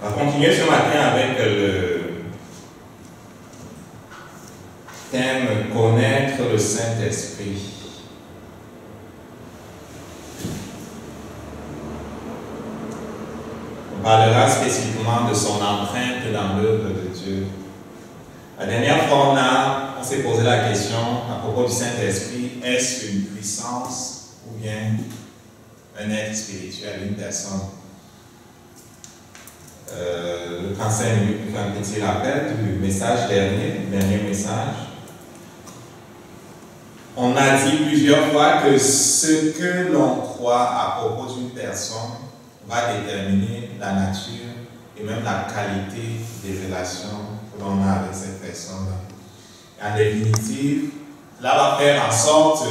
On va continuer ce matin avec le thème « Connaître le Saint-Esprit ». On parlera spécifiquement de son empreinte dans l'œuvre de Dieu. La dernière fois, on s'est posé la question à propos du Saint-Esprit, est-ce une puissance ou bien un être spirituel, une personne? Le 35 minutes nous fait un petit rappel du message dernier message. On a dit plusieurs fois que ce que l'on croit à propos d'une personne va déterminer la nature et même la qualité des relations que l'on a avec cette personne-là. En définitive, cela va faire en sorte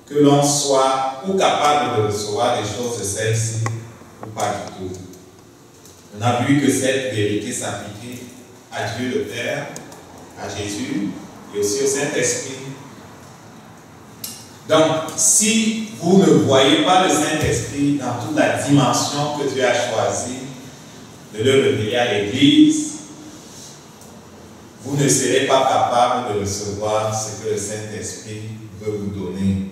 que l'on soit ou capable de recevoir des choses de celle-ci ou pas du tout. On a vu que cette vérité s'appliquait à Dieu le Père, à Jésus et aussi au Saint-Esprit. Donc, si vous ne voyez pas le Saint-Esprit dans toute la dimension que Dieu a choisie de le révéler à l'Église, vous ne serez pas capable de recevoir ce que le Saint-Esprit veut vous donner.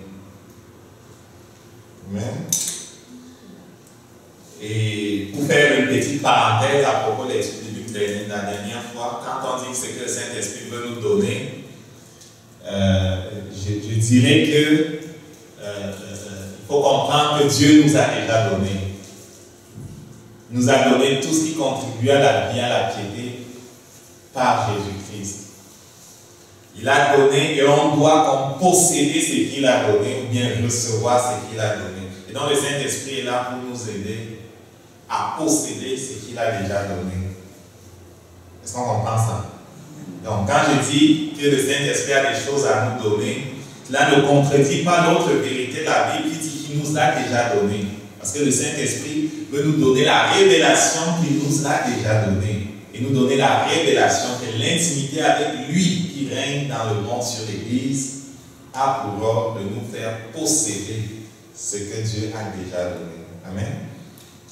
Amen. Et pour faire une petite parenthèse à propos de la dernière fois, quand on dit ce que le Saint-Esprit veut nous donner, je dirais que il faut comprendre que Dieu nous a déjà donné. Il nous a donné tout ce qui contribue à la vie, à la piété par Jésus-Christ. Il a donné et on doit posséder ce qu'il a donné ou bien recevoir ce qu'il a donné. Et donc le Saint-Esprit est là pour nous aider à posséder ce qu'il a déjà donné. Est-ce qu'on comprend ça? Donc, quand je dis que le Saint-Esprit a des choses à nous donner, cela ne contredit pas l'autre vérité de la Bible qui dit qu'il nous a déjà donné. Parce que le Saint-Esprit veut nous donner la révélation qu'il nous a déjà donnée. Et nous donner la révélation que l'intimité avec lui qui règne dans le monde sur l'Église a pour ordre de nous faire posséder ce que Dieu a déjà donné. Amen.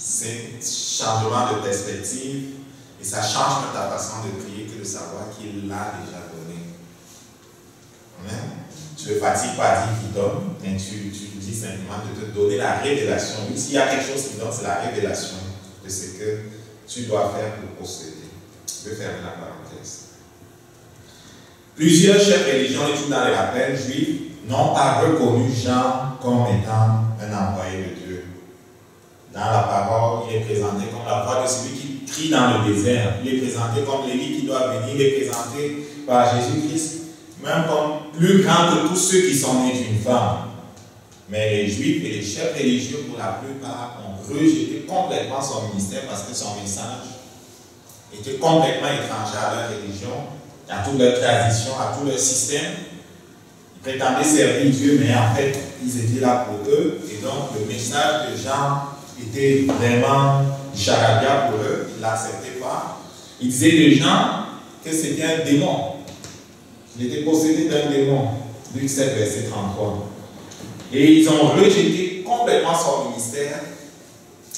C'est un changement de perspective. Et ça change même ta façon de prier que de savoir qu'il l'a déjà donné. Amen. Tu ne fatigues pas dire qu'il donne, mais tu dis simplement de te donner la révélation. Oui, s'il y a quelque chose qui donne, c'est la révélation de ce que tu dois faire pour posséder. Je vais fermer la parenthèse. Plusieurs chefs religieux et tout dans les rappels juifs n'ont pas reconnu Jean comme étant un envoyé de Dieu. Dans la parole, il est présenté comme la voix de celui qui crie dans le désert. Il est présenté comme l'Élie qui doit venir. Il est présenté par Jésus-Christ, même comme plus grand que tous ceux qui sont nés d'une femme. Mais les Juifs et les chefs religieux, pour la plupart, ont rejeté complètement son ministère parce que son message était complètement étranger à leur religion, à toute leur tradition, à tout leur système. Ils prétendaient servir Dieu, mais en fait, ils étaient là pour eux. Et donc, le message de Jean était vraiment charabia pour eux, ils ne l'acceptaient pas. Ils disaient de Jean que c'était un démon. Il était possédé d'un démon. Luc 7, verset 33. Et ils ont rejeté complètement son ministère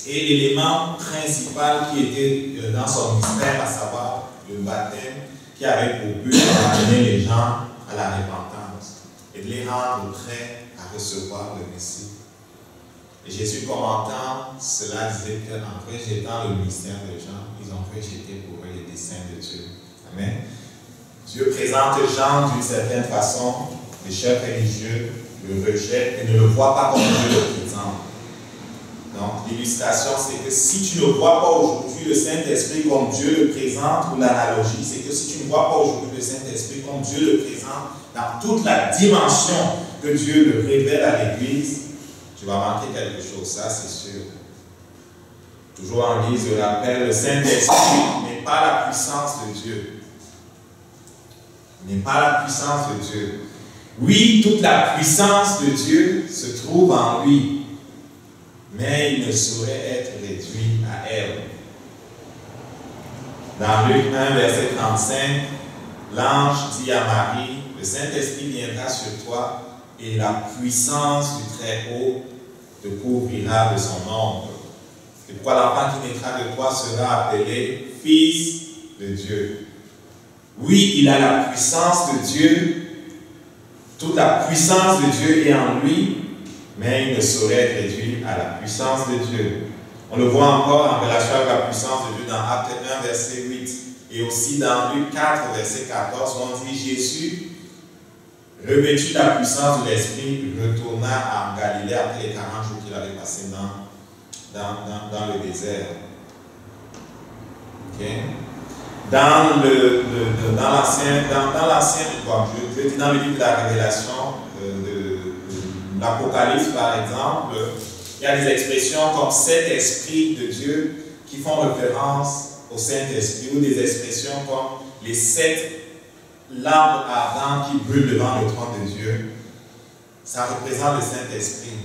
et l'élément principal qui était dans son ministère, à savoir le baptême, qui avait pour but d'amener les gens à la repentance et de les rendre prêts à recevoir le Messie. Et Jésus, commentant cela, disait qu'en rejetant le ministère de Jean, ils ont rejeté pour eux les desseins de Dieu. Amen. Dieu présente Jean d'une certaine façon, les chefs religieux le rejettent et ne le voient pas comme Dieu le présente. Donc, l'illustration, c'est que si tu ne vois pas aujourd'hui le Saint-Esprit comme Dieu le présente, ou l'analogie, c'est que si tu ne vois pas aujourd'hui le Saint-Esprit comme Dieu le présente, dans toute la dimension que Dieu le révèle à l'Église, tu vas manquer quelque chose, ça c'est sûr. Toujours en guise de rappel, le Saint-Esprit n'est pas la puissance de Dieu. Il n'est pas la puissance de Dieu. Oui, toute la puissance de Dieu se trouve en lui, mais il ne saurait être réduit à elle. Dans Luc 1, verset 35, l'ange dit à Marie, le Saint-Esprit viendra sur toi et la puissance du Très-Haut te couvrira de son ombre. C'est pourquoi l'enfant qui naîtra de toi sera appelé Fils de Dieu. Oui, il a la puissance de Dieu. Toute la puissance de Dieu est en lui, mais il ne saurait être réduit à la puissance de Dieu. On le voit encore en relation avec la puissance de Dieu dans Acte 1, verset 8. Et aussi dans Luc 4, verset 14, où on dit Jésus, revêtu de la puissance de l'Esprit, retourna en Galilée après les 40 jours qu'il avait passés dans le désert. Okay. Dans le livre de la Révélation, de l'Apocalypse par exemple, il y a des expressions comme Saint-Esprit de Dieu qui font référence au Saint-Esprit, ou des expressions comme les 7 lampes ardentes qui brûlent devant le trône de Dieu. Ça représente le Saint-Esprit.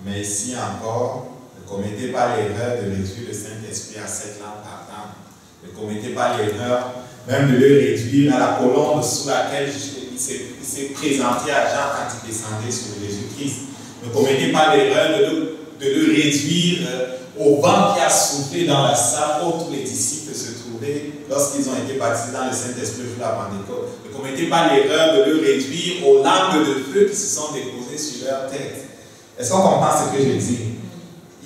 Mais ici encore, ne commettez pas l'erreur de réduire le Saint-Esprit à 7 lampes ardentes. Ne commettez pas l'erreur même de le réduire à la colombe sous laquelle il s'est présenté à Jean quand il descendait sur Jésus-Christ. Ne commettez pas l'erreur de le réduire au vent qui a soufflé dans la salle où tous les disciples se trouvaient lorsqu'ils ont été baptisés dans le Saint-Esprit le jour de la Pentecôte. Ne commettez pas l'erreur de le réduire aux lampes de feu qui se sont déposées sur leur tête. Est-ce qu'on comprend ce que je dis?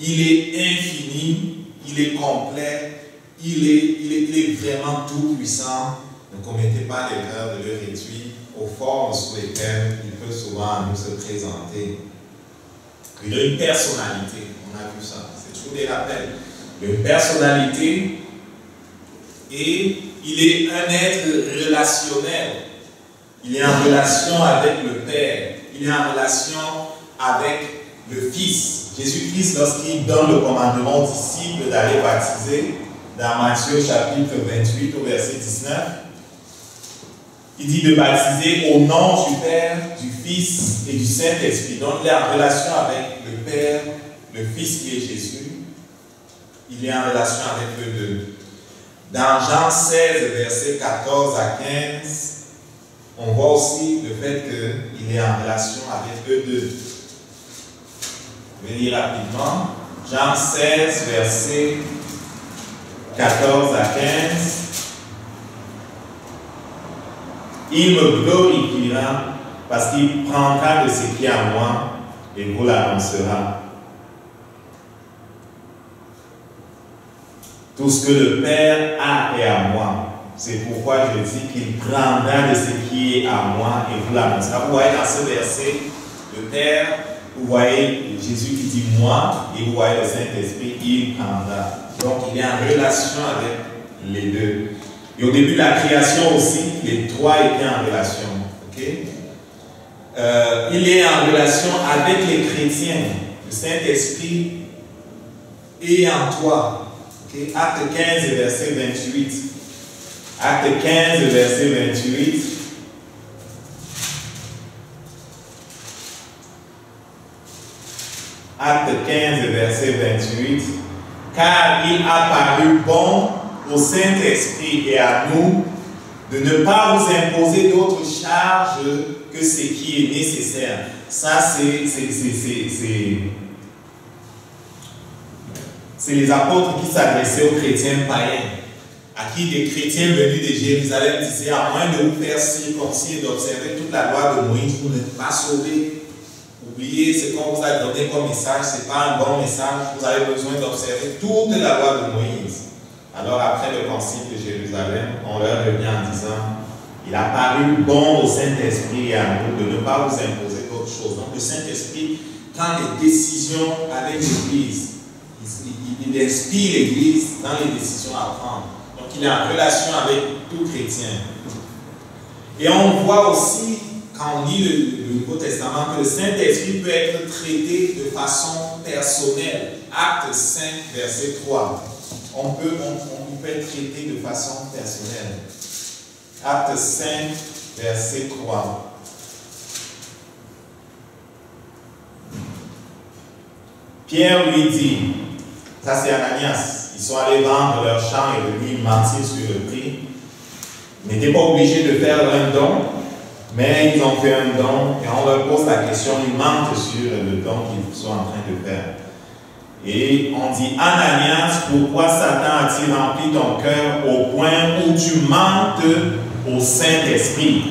Il est infini, il est complet, il est vraiment tout puissant. Ne commettez pas l'erreur de le réduire aux formes sous lesquelles il peut souvent nous se présenter. Il a une personnalité, on a vu ça, c'est toujours des rappels. Il a une personnalité et il est un être relationnel. Il est en relation avec le Père, il est en relation avec le Fils. Jésus-Christ, lorsqu'il donne le commandement aux disciples d'aller baptiser, dans Matthieu chapitre 28 au verset 19, il dit de baptiser au nom du Père, du Fils et du Saint-Esprit. Donc il est en relation avec le Père, le Fils qui est Jésus. Il est en relation avec eux deux. Dans Jean 16, versets 14 à 15, on voit aussi le fait qu'il est en relation avec eux deux. Je vais lire rapidement. Jean 16, versets 14 à 15. Il me glorifiera parce qu'il prendra de ce qui est à moi et vous l'annoncera. Tout ce que le Père a est à moi. C'est pourquoi je dis qu'il prendra de ce qui est à moi et vous l'annoncera. Vous voyez dans ce verset, le Père, vous voyez Jésus qui dit moi et vous voyez le Saint-Esprit, il prendra. Donc il est en relation avec les deux. Et au début de la création aussi, les trois étaient en relation. Okay? Il est en relation avec les chrétiens. Le Saint-Esprit est en toi. Okay? Acte 15, verset 28. Acte 15, verset 28. Acte 15, verset 28. Car il a paru bon au Saint-Esprit et à nous de ne pas vous imposer d'autres charges que ce qui est nécessaire. Ça, c'est les apôtres qui s'adressaient aux chrétiens païens, à qui des chrétiens venus de Jérusalem disaient, à moins de vous faire circoncire et d'observer toute la loi de Moïse, vous n'êtes pas sauvés. Oubliez ce qu'on vous a donné comme message, ce n'est pas un bon message, vous avez besoin d'observer toute la loi de Moïse. Alors après le concile de Jérusalem, on leur revient en disant, il a paru bon au Saint-Esprit et à nous de ne pas vous imposer d'autres choses. Donc le Saint-Esprit prend des décisions avec l'Église. Il inspire l'Église dans les décisions à prendre. Donc il est en relation avec tout chrétien. Et on voit aussi, quand on lit le Nouveau Testament, que le Saint-Esprit peut être traité de façon personnelle. Acte 5, verset 3. On peut être traité de façon personnelle. Acte 5, verset 3. Pierre lui dit, ça c'est Ananias, ils sont allés vendre leurs champs et venir mentir sur le prix. Ils n'étaient pas obligés de faire un don, mais ils ont fait un don et on leur pose la question, ils mentent sur le don qu'ils sont en train de faire. Et on dit, Ananias, pourquoi Satan a-t-il rempli ton cœur au point où tu mentes au Saint-Esprit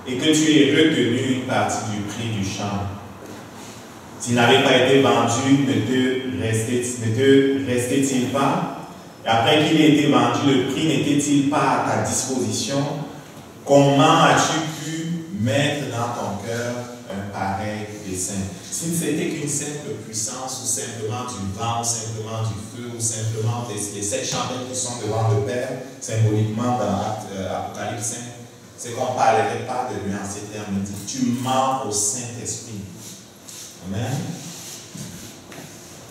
et que tu aies retenu une partie du prix du champ? S'il n'avait pas été vendu, ne te restait-il pas? Et après qu'il ait été vendu, le prix n'était-il pas à ta disposition? Comment as-tu pu mettre dans ton cœur un pareil dessein? Si c'était qu'une simple puissance, ou simplement du vent, ou simplement du feu, ou simplement les 7 chandelles qui sont devant le Père, symboliquement dans Apocalypse 5, c'est qu'on ne parlerait pas de lui en ces termes. Il dit, tu mens au Saint-Esprit. Amen.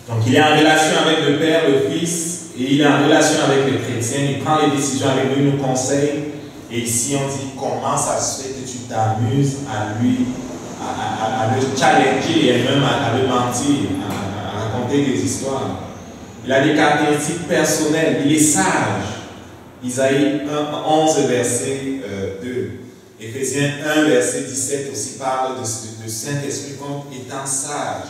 Donc il est en relation avec le Père, le Fils, et il est en relation avec les chrétiens. Il prend les décisions avec lui, il nous conseille. Et ici on dit, comment ça se fait que tu t'amuses à lui, à le challenger et même à le mentir, à raconter des histoires. Il a des caractéristiques personnelles, il est sage. Isaïe 11, verset 2. Éphésiens 1, verset 17 aussi parle de Saint-Esprit comme étant sage.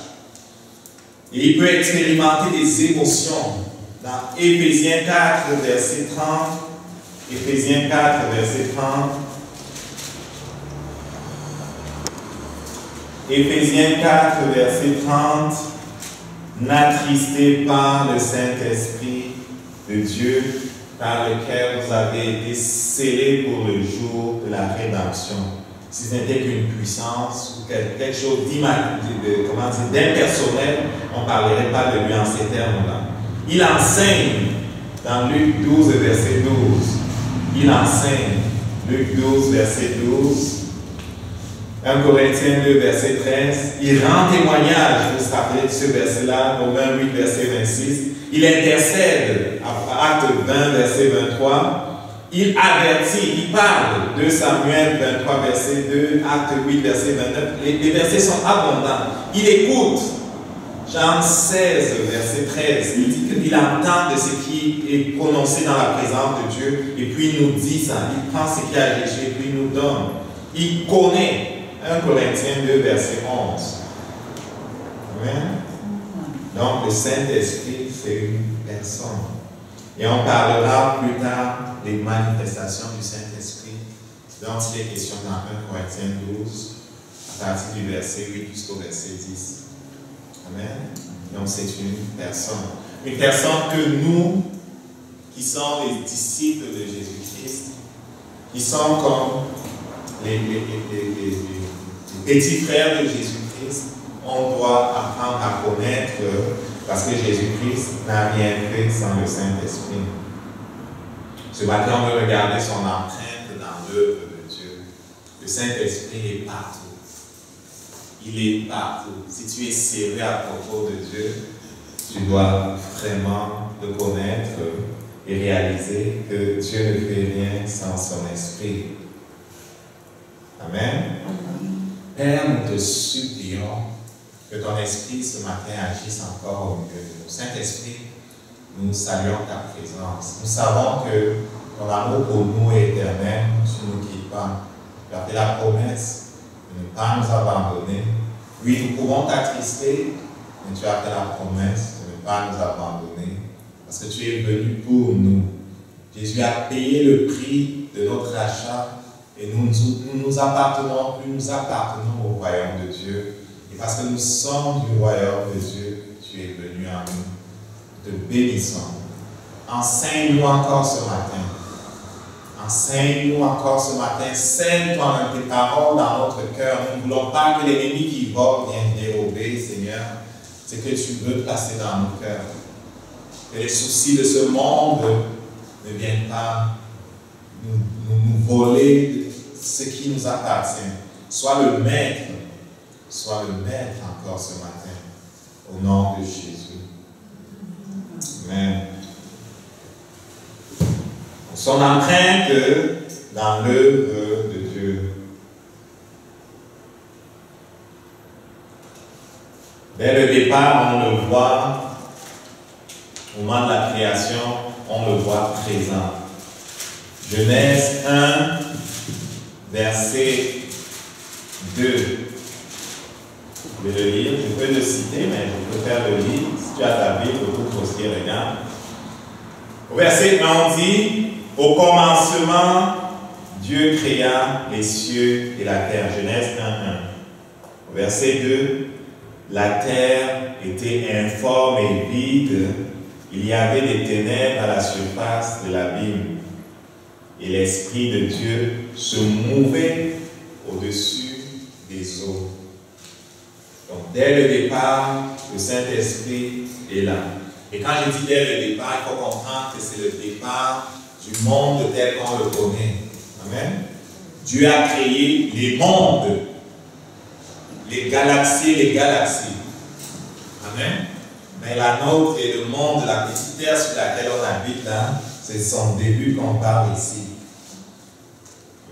Et il peut expérimenter des émotions. Dans Éphésiens 4, verset 30, Éphésiens 4, verset 30, Éphésiens 4, verset 30, n'attristez pas le Saint-Esprit de Dieu, par lequel vous avez été scellés pour le jour de la rédemption. Si ce n'était qu'une puissance ou quelque chose d'impersonnel, on ne parlerait pas de lui en ces termes-là. Il enseigne dans Luc 12, verset 12. Il enseigne, Luc 12, verset 12. 1 Corinthiens 2, verset 13. Il rend témoignage, vous vous rappelez de ce verset-là, Romains 8, verset 26. Il intercède, acte 20, verset 23. Il avertit, il parle de Samuel 23, verset 2, acte 8, verset 29. Les versets sont abondants. Il écoute. Jean 16, verset 13. Il dit qu'il entend de ce qui est prononcé dans la présence de Dieu et puis il nous dit ça. Il prend ce qu'il a régi et puis il nous donne. Il connaît. 1 Corinthiens 2, verset 11. Amen. Donc le Saint-Esprit, c'est une personne. Et on parlera plus tard des manifestations du Saint-Esprit dont il est question dans 1 Corinthiens 12, à partir du verset 8 jusqu'au verset 10. Amen. Donc c'est une personne. Une personne que nous, qui sommes les disciples de Jésus-Christ, qui sont comme les petits frères de Jésus-Christ, on doit apprendre à connaître parce que Jésus-Christ n'a rien fait sans le Saint-Esprit. Ce matin, on veut regarder son empreinte dans l'œuvre de Dieu. Le Saint-Esprit est partout. Il est partout. Si tu es sérieux à propos de Dieu, tu dois vraiment le connaître et réaliser que Dieu ne fait rien sans son Esprit. Amen. Père, nous te supplions que ton Esprit ce matin agisse encore au milieu de nous. Saint-Esprit, nous saluons ta présence. Nous savons que ton amour pour nous est éternel. Tu ne nous quittes pas. Tu as fait la promesse de ne pas nous abandonner. Oui, nous pouvons t'attrister, mais tu as fait la promesse de ne pas nous abandonner. Parce que tu es venu pour nous. Jésus a payé le prix de notre rachat. Et nous appartenons plus, nous appartenons au royaume de Dieu. Et parce que nous sommes du royaume de Dieu, tu es venu à nous. Nous te bénissons. Enseigne-nous encore ce matin. Enseigne-nous encore ce matin. Scelle-toi tes paroles dans notre cœur. Nous ne voulons pas que l'ennemi qui vole vienne dérober, Seigneur, ce que tu veux placer dans nos cœurs. Que les soucis de ce monde ne viennent pas nous voler ce qui nous appartient. Sois le maître encore ce matin, au nom de Jésus. Amen. Son empreinte dans l'œuvre de Dieu. Dès le départ, on le voit, au moment de la création, on le voit présent. Genèse 1, verset 2. Je vais le lire, je peux le citer, mais je préfère le lire. Si tu as ta Bible, ouvre aussi, regarde. Au verset 1, on dit, au commencement, Dieu créa les cieux et la terre. Genèse 1, 1. Au verset 2, la terre était informe et vide. Il y avait des ténèbres à la surface de l'abîme. Et l'Esprit de Dieu se mouvait au-dessus des eaux. Donc, dès le départ, le Saint-Esprit est là. Et quand je dis dès le départ, il faut comprendre que c'est le départ du monde tel qu'on le connaît. Amen. Dieu a créé les mondes, les galaxies, Amen. Mais la nôtre et le monde, la petite terre sur laquelle on habite là, c'est son début qu'on parle ici.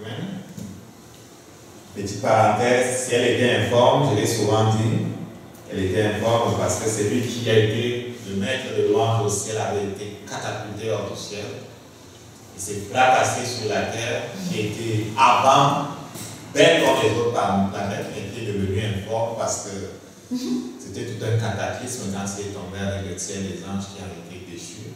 Amen. Petite parenthèse, si elle était informe, je l'ai souvent dit, elle était informe parce que c'est lui qui a été le maître de louange au ciel, avait été catapulté hors du ciel. Il s'est fracassé sur la terre, qui était avant, belle comme les autres planètes, qui était devenue informe parce que c'était tout un cataclysme quand il est tombé avec le ciel des anges qui avaient été déchus.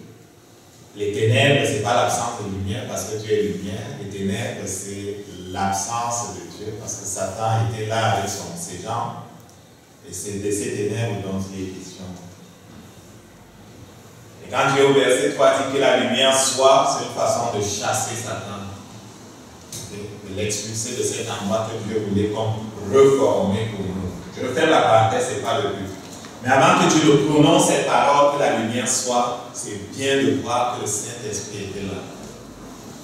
Les ténèbres, ce n'est pas l'absence de lumière parce que Dieu est lumière. Les ténèbres, c'est l'absence de Dieu parce que Satan était là avec ses gens. Et c'est de ces ténèbres dont il est question. Et quand Dieu au verset 3 dit que la lumière soit, c'est une façon de chasser Satan. De l'expulser de cet endroit que Dieu voulait comme reformer pour nous. Je referme la parenthèse, ce n'est pas le but. Mais avant que tu le prononces cette parole, que la lumière soit, c'est bien de voir que le Saint-Esprit était là.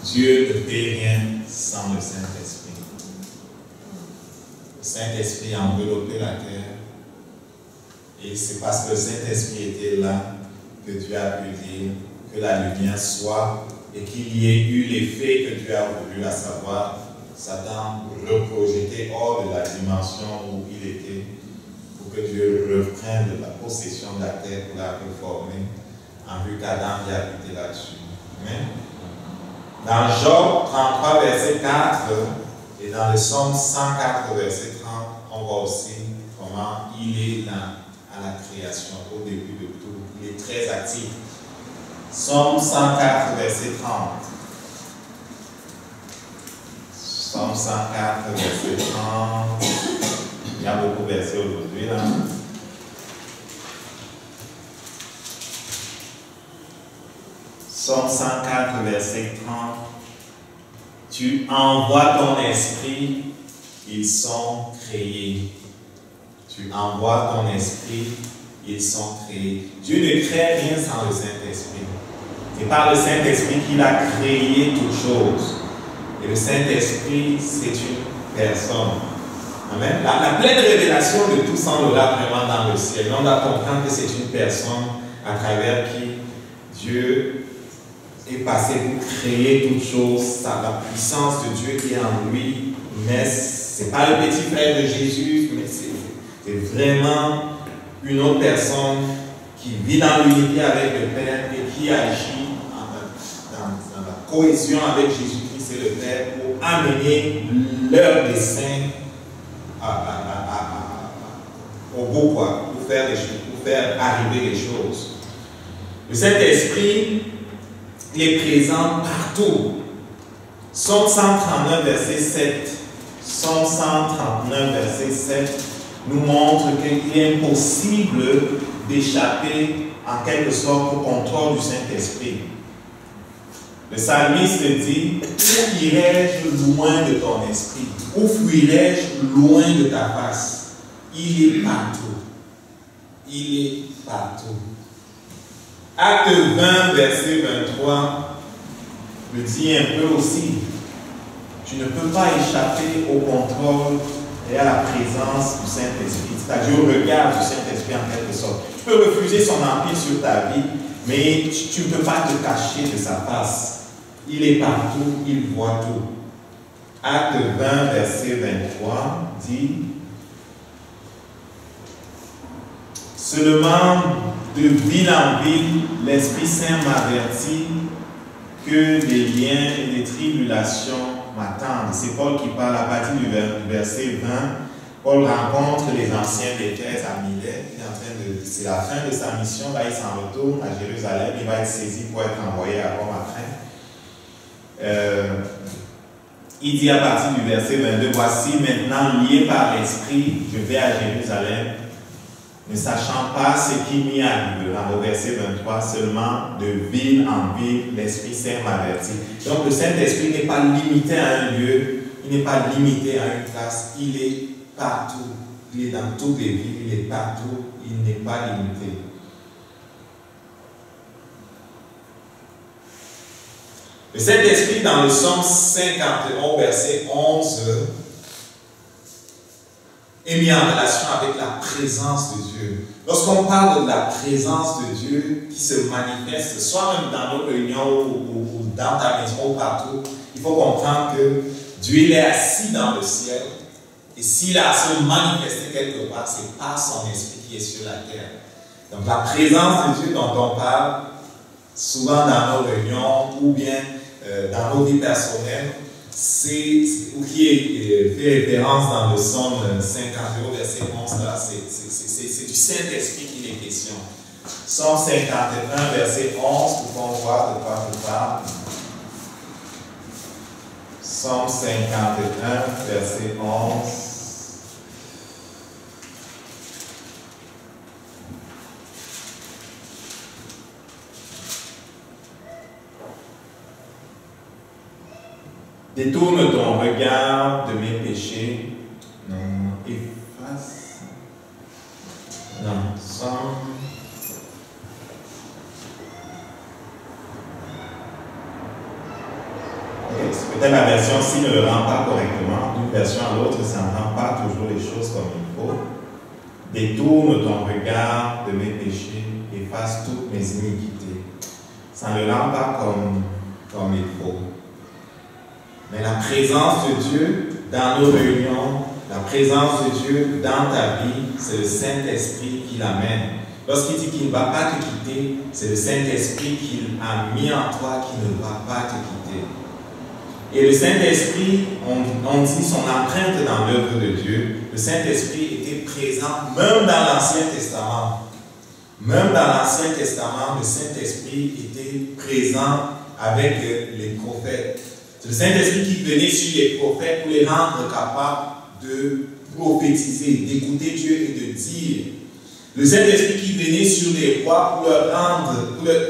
Dieu ne fait rien sans le Saint-Esprit. Le Saint-Esprit a enveloppé la terre. Et c'est parce que le Saint-Esprit était là que Dieu a pu dire que la lumière soit et qu'il y ait eu l'effet que Dieu a voulu, à savoir Satan reprojeté hors de la dimension où il était pour que Dieu reprenne la possession de la terre pour la reformer en vue qu'Adam y habitait là-dessus. Amen. Dans Job 33, verset 4 et dans le Psaume 104, verset 30, on voit aussi comment il est là à la création, au début de tout. Il est très actif. Psaume 104, verset 30. Psaume 104, verset 30. Il y a beaucoup de versets aujourd'hui là. Psaume 104, verset 30. Tu envoies ton esprit, ils sont créés. Tu envoies ton esprit, ils sont créés. Dieu ne crée rien sans le Saint-Esprit. C'est par le Saint-Esprit qu'il a créé toutes choses. Et le Saint-Esprit, c'est une personne. Amen. La pleine révélation de tout ça, on l'aura vraiment dans le ciel. On doit comprendre que c'est une personne à travers qui Dieu est passé pour créer toutes choses. La puissance de Dieu qui est en lui. Mais ce n'est pas le petit frère de Jésus, mais c'est vraiment une autre personne qui vit dans l'unité avec le Père et qui agit dans la cohésion avec Jésus-Christ et le Père pour amener leur dessein au bout, pour faire arriver les choses. Le Saint-Esprit, il est présent partout. Psaume 139, verset 7. Psaume 139, verset 7 nous montre qu'il est impossible d'échapper en quelque sorte au contrôle du Saint-Esprit. Le psalmiste dit, où irai-je loin de ton esprit? Où fuirai-je loin de ta face? Il est partout. Il est partout. Acte 20, verset 23, le dit un peu aussi. Tu ne peux pas échapper au contrôle et à la présence du Saint-Esprit, c'est-à-dire au regard du Saint-Esprit en quelque sorte. Tu peux refuser son empire sur ta vie, mais tu ne peux pas te cacher de sa face. Il est partout, il voit tout. Acte 20, verset 23 dit: seulement de ville en ville, l'Esprit Saint m'avertit que des liens et des tribulations m'attendent. C'est Paul qui parle à partir du verset 20. Paul rencontre les anciens d'Éphèse à Milet. C'est la fin de sa mission. Là, il s'en retourne à Jérusalem. Il va être saisi pour être envoyé à Rome après. Il dit à partir du verset 22, « Voici maintenant, lié par l'Esprit, je vais à Jérusalem, ne sachant pas ce qui m'y arrive. » Au verset 23, « Seulement de ville en ville, l'Esprit Saint m'avertit. » Donc le Saint-Esprit n'est pas limité à un lieu, il n'est pas limité à une place, il est partout. Il est dans toutes les villes, il est partout, il n'est pas limité. Le Saint-Esprit, dans le Psaume 51, verset 11, est mis en relation avec la présence de Dieu. Lorsqu'on parle de la présence de Dieu qui se manifeste, soit même dans nos réunions ou dans ta maison ou partout, il faut comprendre que Dieu il est assis dans le ciel. Et s'il a à se manifester quelque part, c'est par son esprit qui est sur la terre. Donc la présence de Dieu dont on parle, souvent dans nos réunions ou bien dans nos vies personnelles, ou qui est fait référence dans le Psaume 51, verset 11, là, c'est du Saint-Esprit qu'il est question. Psaume 51, verset 11, pour qu'on voit de quoi je parle. Psaume 51, verset 11. Détourne ton regard de mes péchés. Non, efface. Non, sans. C'est peut-être la version s'il ne le rend pas correctement. D'une version à l'autre, ça ne rend pas toujours les choses comme il faut. Détourne ton regard de mes péchés. Efface toutes mes iniquités. Ça ne le rend pas comme il faut. Mais la présence de Dieu dans nos réunions, la présence de Dieu dans ta vie, c'est le Saint-Esprit qui l'amène. Lorsqu'il dit qu'il ne va pas te quitter, c'est le Saint-Esprit qu'il a mis en toi qui ne va pas te quitter. Et le Saint-Esprit, on dit son empreinte dans l'œuvre de Dieu. Le Saint-Esprit était présent même dans l'Ancien Testament. Même dans l'Ancien Testament, le Saint-Esprit était présent avec les prophètes. C'est le Saint-Esprit qui venait sur les prophètes pour les rendre capables de prophétiser, d'écouter Dieu et de dire. Le Saint-Esprit qui venait sur les rois pour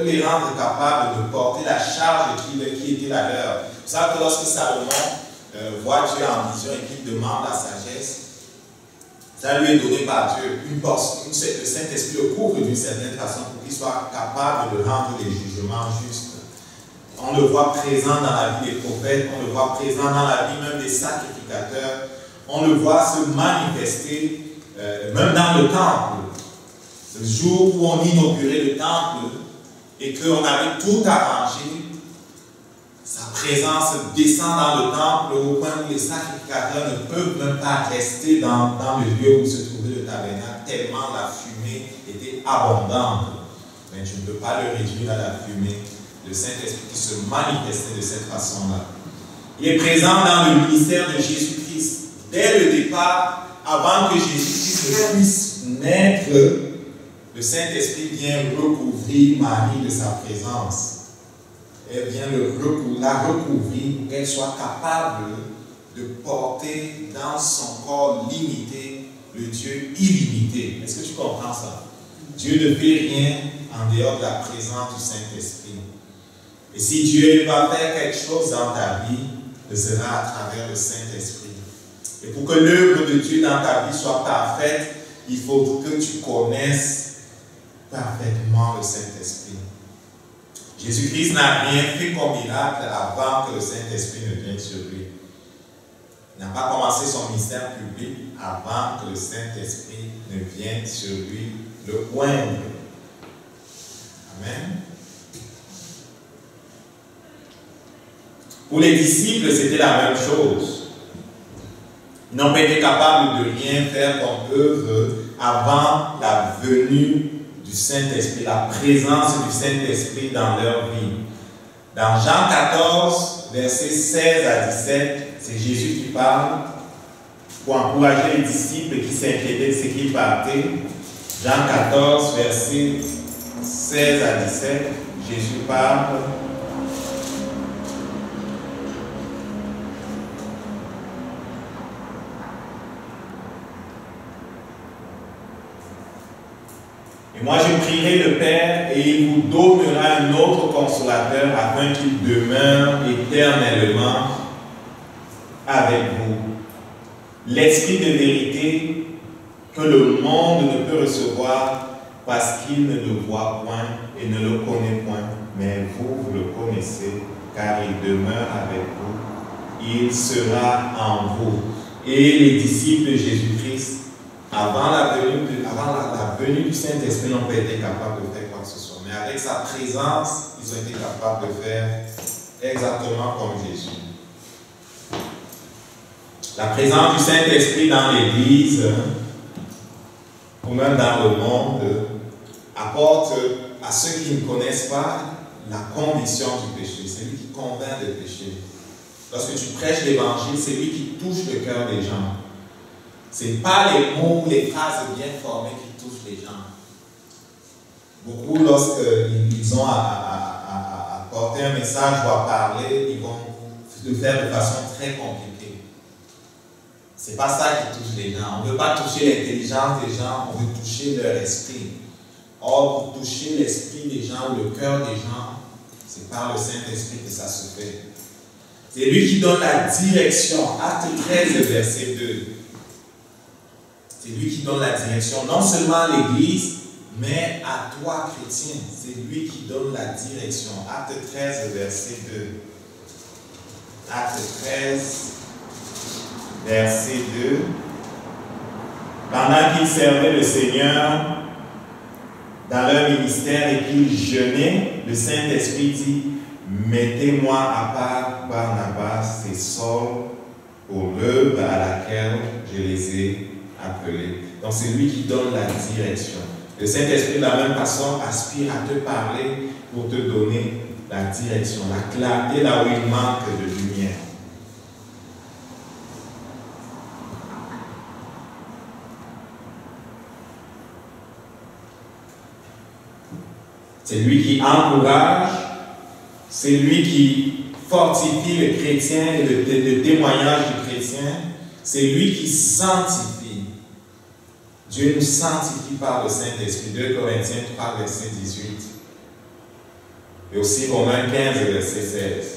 les rendre capables de porter la charge qui était la leur. Vous savez que lorsque Salomon voit Dieu en vision et qu'il demande la sagesse, ça lui est donné par Dieu. Une portion, le Saint-Esprit le couvre d'une certaine façon pour qu'il soit capable de rendre les jugements justes. On le voit présent dans la vie des prophètes, on le voit présent dans la vie même des sacrificateurs, on le voit se manifester même dans le temple. Le jour où on inaugurait le temple et qu'on avait tout arrangé, sa présence descend dans le temple au point où les sacrificateurs ne peuvent même pas rester dans le lieu où se trouvait le tabernacle, tellement la fumée était abondante. Mais tu ne peux pas le réduire à la fumée. Le Saint-Esprit qui se manifestait de cette façon-là. Il est présent dans le ministère de Jésus-Christ. Dès le départ, avant que Jésus-Christ puisse naître, le Saint-Esprit vient recouvrir Marie de sa présence. Elle vient la recouvrir pour qu'elle soit capable de porter dans son corps limité le Dieu illimité. Est-ce que tu comprends ça? Dieu ne fait rien en dehors de la présence du Saint-Esprit. Et si Dieu va faire quelque chose dans ta vie, ce sera à travers le Saint-Esprit. Et pour que l'œuvre de Dieu dans ta vie soit parfaite, il faut que tu connaisses parfaitement le Saint-Esprit. Jésus-Christ n'a rien fait comme miracle avant que le Saint-Esprit ne vienne sur lui. Il n'a pas commencé son ministère public avant que le Saint-Esprit ne vienne sur lui le oindre. Amen. Pour les disciples, c'était la même chose. Ils n'ont pas été capables de rien faire comme œuvre avant la venue du Saint-Esprit, la présence du Saint-Esprit dans leur vie. Dans Jean 14, versets 16 à 17, c'est Jésus qui parle. pour encourager les disciples qui s'inquiétaient de ce qu'ils partaient. Jean 14, versets 16 à 17, Jésus parle. Et moi je prierai le Père et il vous donnera un autre consolateur afin qu'il demeure éternellement avec vous. L'Esprit de vérité que le monde ne peut recevoir parce qu'il ne le voit point et ne le connaît point, mais vous, vous le connaissez car il demeure avec vous, il sera en vous. Et les disciples de Jésus-Christ, avant la venue du Saint-Esprit, n'ont pas été capables de faire quoi que ce soit. Mais avec sa présence, ils ont été capables de faire exactement comme Jésus. La présence du Saint-Esprit dans l'Église, ou même dans le monde, apporte à ceux qui ne connaissent pas la conviction du péché. C'est lui qui convainc de péché. Lorsque tu prêches l'Évangile, c'est lui qui touche le cœur des gens. Ce n'est pas les mots, les phrases bien formées qui touchent les gens. Beaucoup, lorsqu'ils ont à porter un message ou à parler, ils vont le faire de façon très compliquée. Ce n'est pas ça qui touche les gens. On ne veut pas toucher l'intelligence des gens, on veut toucher leur esprit. Or, pour toucher l'esprit des gens ou le cœur des gens, c'est par le Saint-Esprit que ça se fait. C'est lui qui donne la direction. Acte 13, verset 2. C'est lui qui donne la direction, non seulement à l'Église, mais à toi, chrétien. C'est lui qui donne la direction. Acte 13, verset 2. Acte 13, verset 2. Pendant qu'ils servaient le Seigneur dans leur ministère et qu'ils jeûnaient, le Saint-Esprit dit, mettez-moi à part Barnabas et Saul pour l'œuvre à laquelle je les ai appelés. Donc c'est lui qui donne la direction. Le Saint-Esprit de la même façon aspire à te parler pour te donner la direction, la clarté là où il manque de lumière. C'est lui qui encourage, c'est lui qui fortifie le chrétien et le témoignage du chrétien, c'est lui qui sanctifie. Dieu nous sanctifie par le Saint-Esprit. 2 Corinthiens 3, verset 18. Et aussi Romains 15, verset 16.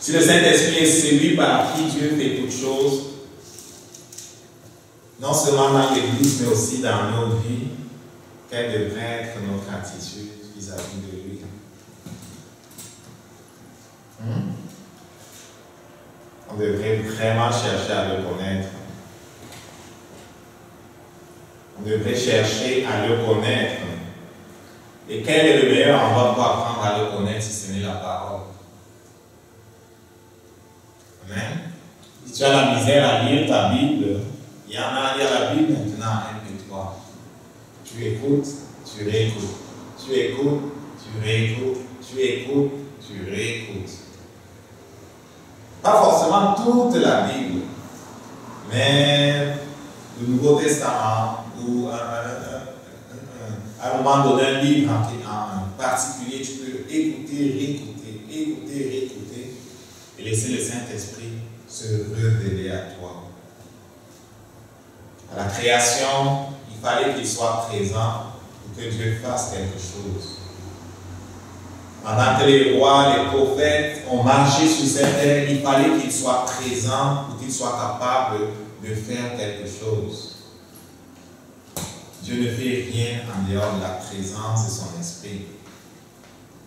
Si le Saint-Esprit est celui par qui Dieu fait toutes choses, non seulement dans l'Église, mais aussi dans nos vies, quelle devrait être notre attitude vis-à-vis de lui? On devrait vraiment chercher à le connaître. On devrait chercher à le connaître. Et quel est le meilleur endroit pour apprendre à le connaître si ce n'est la parole? Amen. Si tu as la misère à lire ta Bible, il y en a à lire la Bible maintenant, MP3. Tu écoutes, tu réécoutes. Tu écoutes, tu réécoutes. Tu écoutes, tu réécoutes. Pas forcément toute la Bible, mais le Nouveau Testament ou à un moment donné, un livre en particulier, tu peux écouter, réécouter et laisser le Saint-Esprit se révéler à toi. À la création, il fallait qu'il soit présent pour que Dieu fasse quelque chose. Pendant que les rois, les prophètes ont marché sur cette terre, il fallait qu'il soit présent pour qu'il soit capable de faire quelque chose. Dieu ne fait rien en dehors de la présence de son esprit.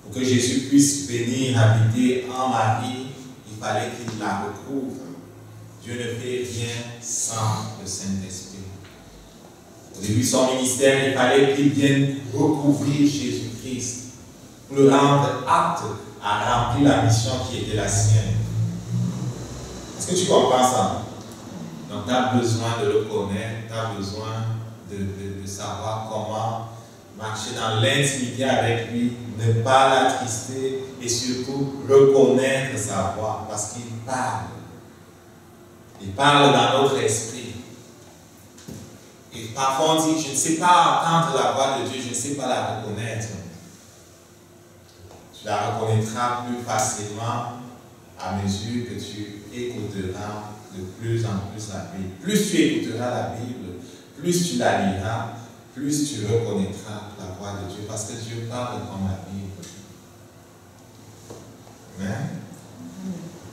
Pour que Jésus puisse venir habiter en Marie, il fallait qu'il la recouvre. Dieu ne fait rien sans le Saint-Esprit. Au début de son ministère, il fallait qu'il vienne recouvrir Jésus-Christ pour le rendre apte à remplir la mission qui était la sienne. Est-ce que tu comprends ça? Donc tu as besoin de le connaître, tu as besoin de savoir comment marcher dans l'intimité avec lui, ne pas l'attrister et surtout reconnaître sa voix parce qu'il parle. Il parle dans notre esprit. Et parfois on dit, je ne sais pas entendre la voix de Dieu, je ne sais pas la reconnaître. Tu la reconnaîtras plus facilement à mesure que tu écouteras de plus en plus la Bible. Plus tu écouteras la Bible, plus tu la liras, plus tu reconnaîtras la voix de Dieu, parce que Dieu parle comme la Bible. Amen.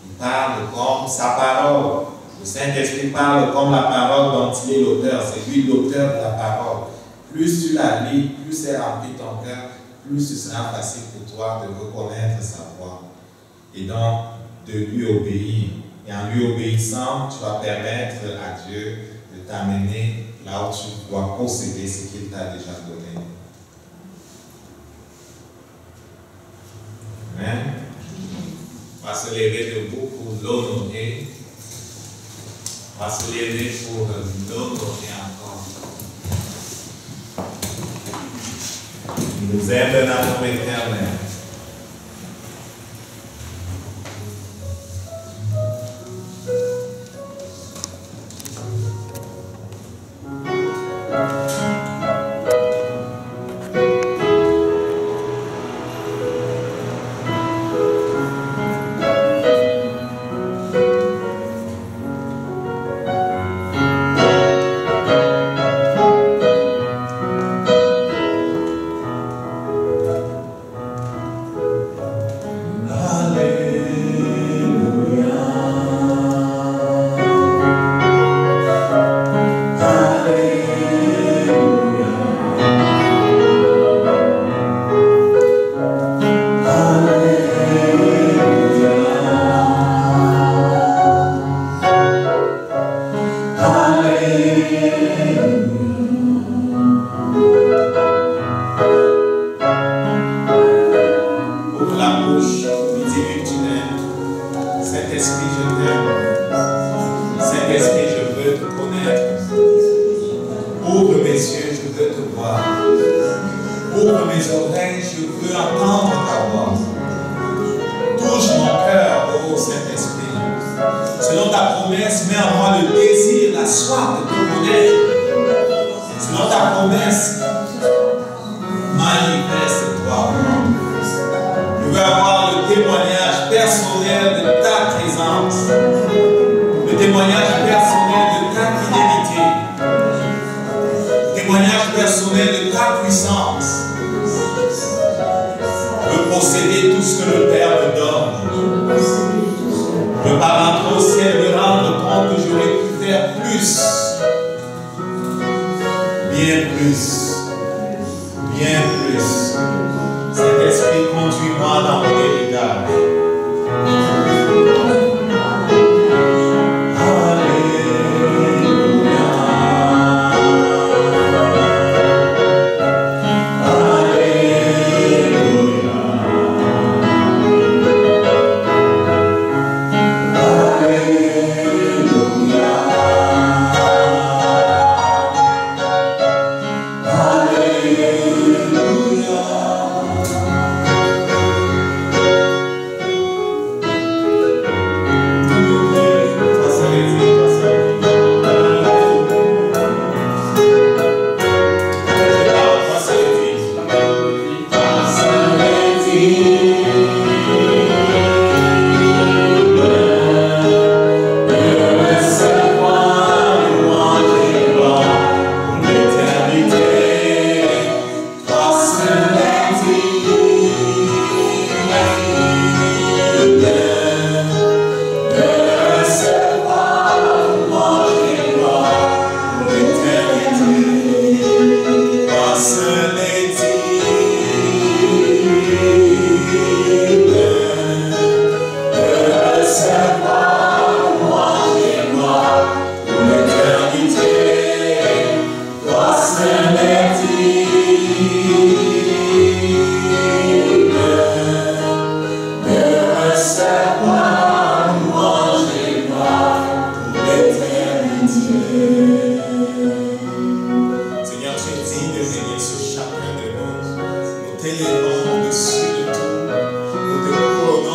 Il parle comme sa parole. Le Saint-Esprit parle comme la parole dont il est l'auteur. C'est lui l'auteur de la parole. Plus tu la lis, plus elle remplit ton cœur, plus ce sera facile pour toi de reconnaître sa voix. Et donc, de lui obéir. Et en lui obéissant, tu vas permettre à Dieu de t'amener là où tu dois posséder ce qu'il t'a déjà donné. Amen. On va se lever debout pour l'honorer. On va se lever pour l'honorer encore. Il nous aime de l'amour éternel.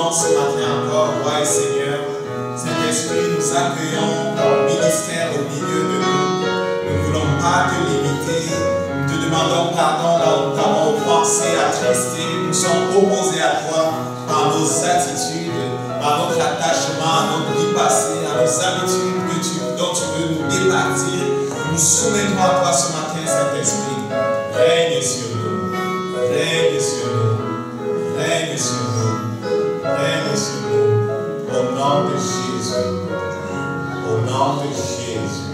devant ce matin encore, roi et Seigneur. Saint-Esprit, nous accueillons ton ministère au milieu de nous. Nous ne voulons pas te limiter. Nous te demandons pardon là où nous t'avons offensé, attristé. Nous sommes opposés à toi par nos attitudes, par notre attachement à notre vie passée, à nos habitudes dont tu veux nous départir. Nous soumettons à toi ce matin, Saint-Esprit. Règne sur nous. Règne sur nous. Règne sur nous. Règne sur nous. Au nom de Jésus. Au nom de Jésus.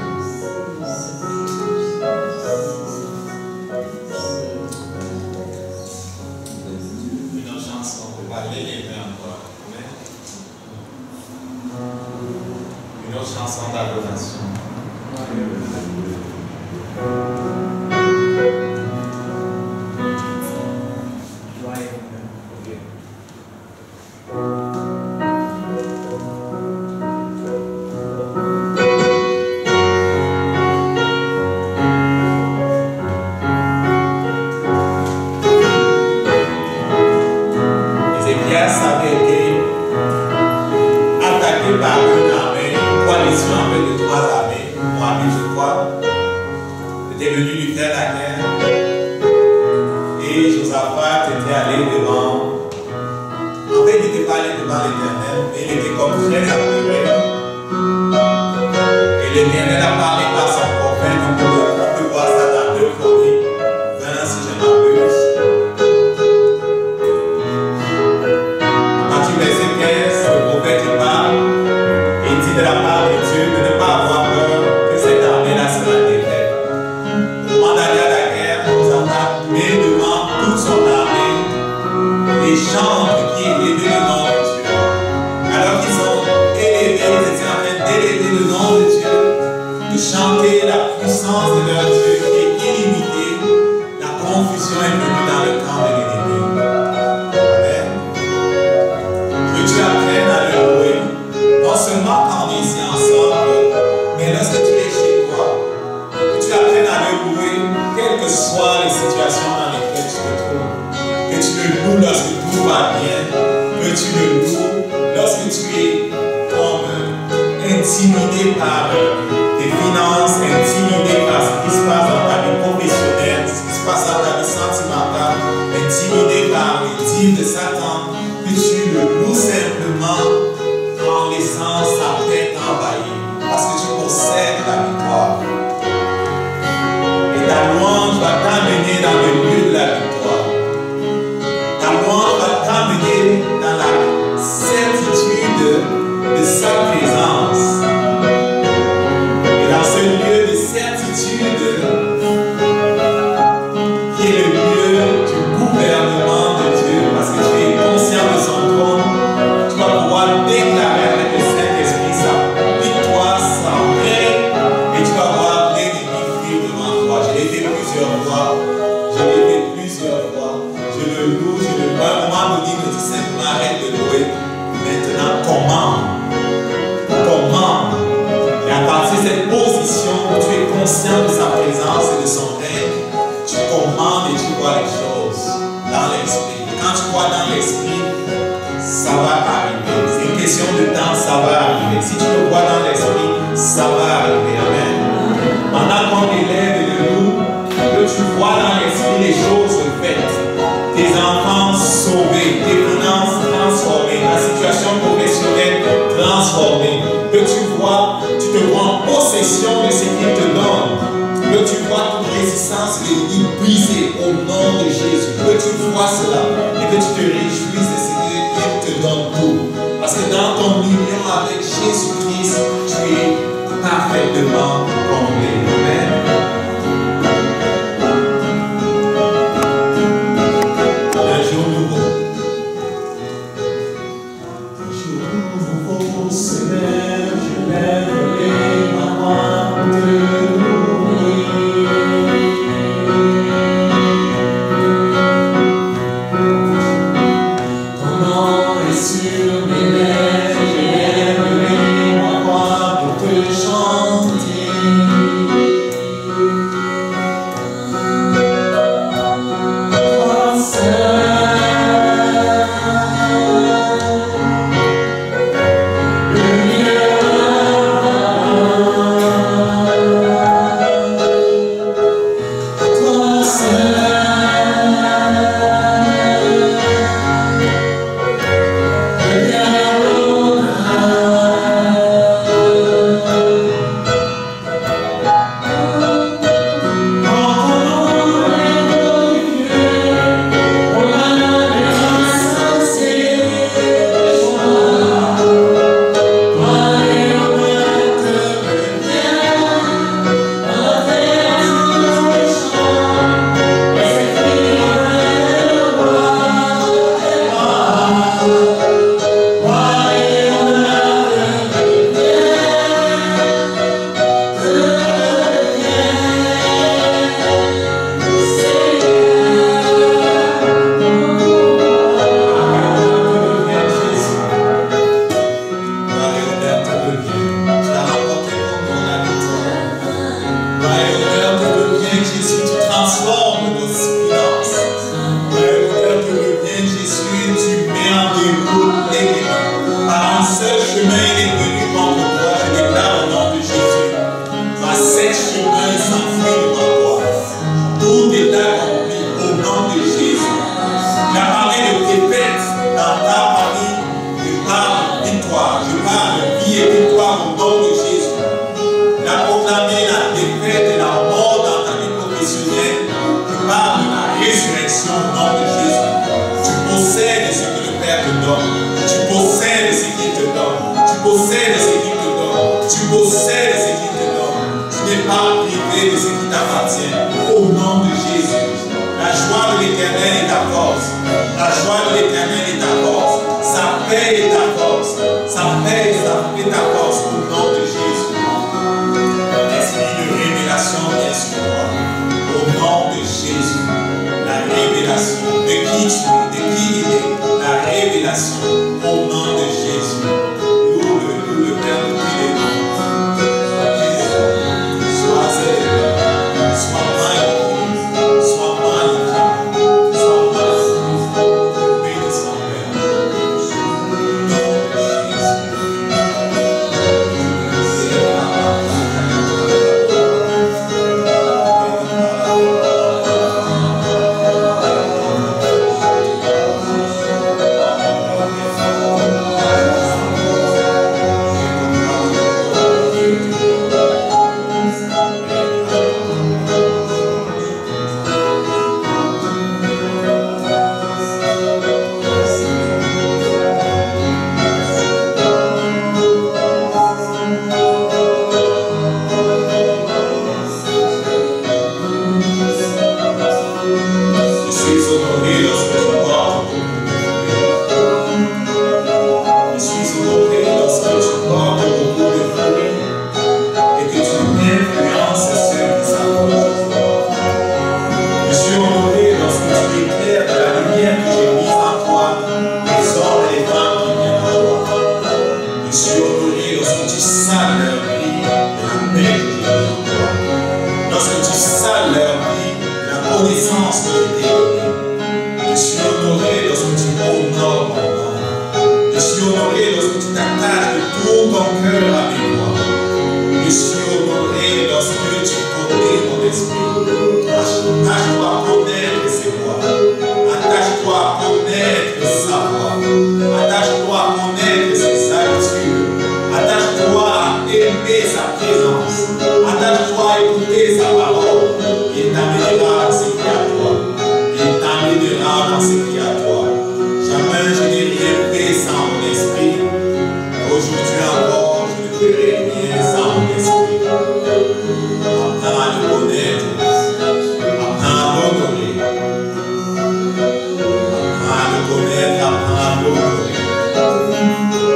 Une autre chanson, on va l'élever encore. Amen. Une autre chanson d'adoration.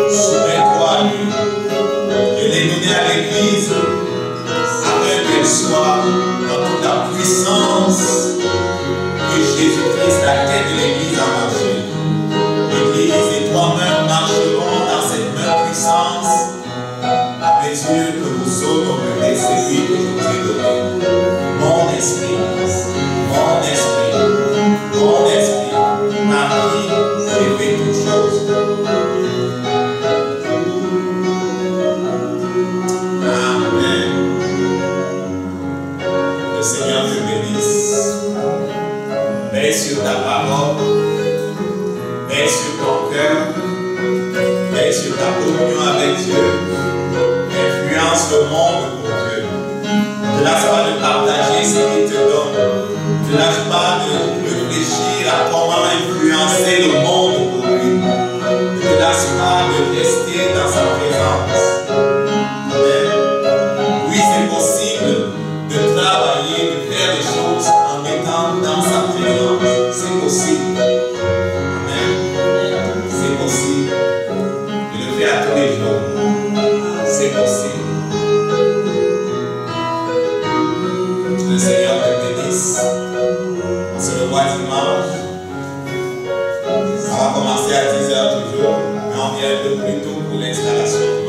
Soumets-toi à lui. Je l'ai donné à l'église. sur ta communion avec Dieu. Influence le monde pour Dieu. Ne te lâche pas de partager ce qu'il te donne. Ne te lâche pas de réfléchir à comment influencer le monde pour lui. Ne te lâche pas de rester dans sa présence. Amen. Oui, c'est possible de travailler, de faire des choses en étant dans sa présence. C'est possible. Amen. C'est possible. Je le fais à tous les jours. C'est possible. Que le Seigneur te bénisse. On se revoit dimanche. Ça va commencer à 10h toujours, mais on vient un peu plus tôt pour l'installation.